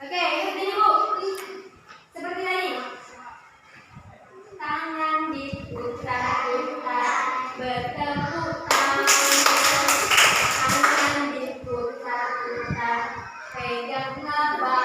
Oke, ikutin ibu. Seperti tadi. Tangan diputar-putar, bertepuk tangan. Tangan diputar-putar, pegang nafas.